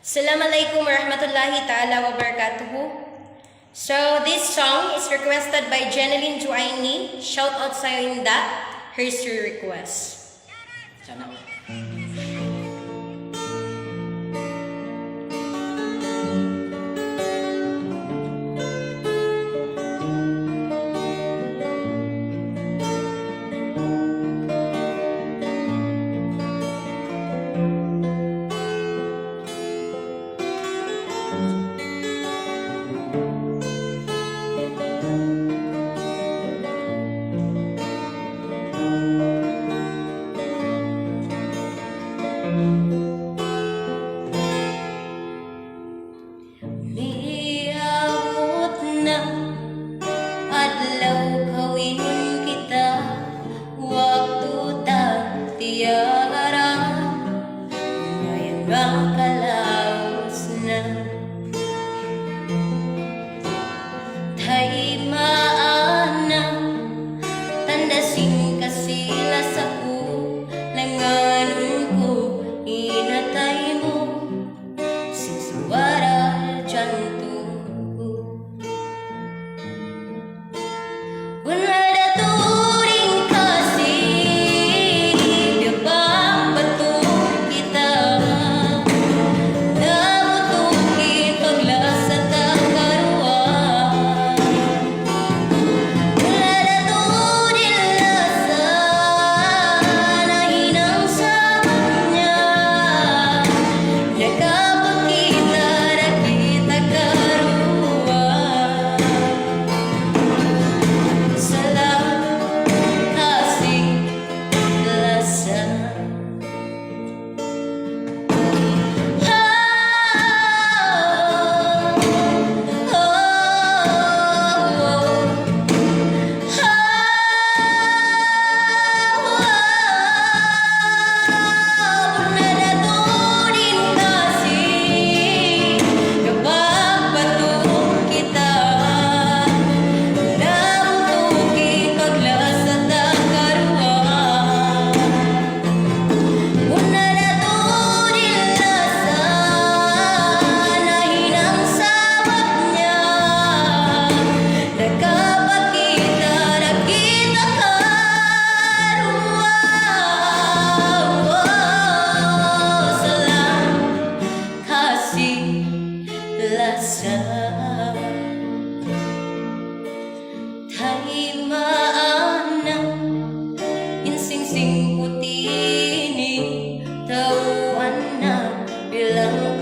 Assalamualaikum warahmatullahi ta'ala wabarakatuh. So, this song is requested by Jeneline Juaini. Shout out sa'yo, Inda. Here's your request. Sana. Miabot na adlaw kawin kita, waktu tak tiara, ngayon makalaos na. Tay maana tandasin kasila sa ko, langanon ko inatay mo, sisuwara jantungku. Wala na turing kasih, di ba batung kita, nabutukin paglasa takaruan. Wala na turing lasa, nahinang sa kanya, nakapagkita nakita karuan. Salam kasih lasa. Tay maana insing-sing putih ini tauan na bilang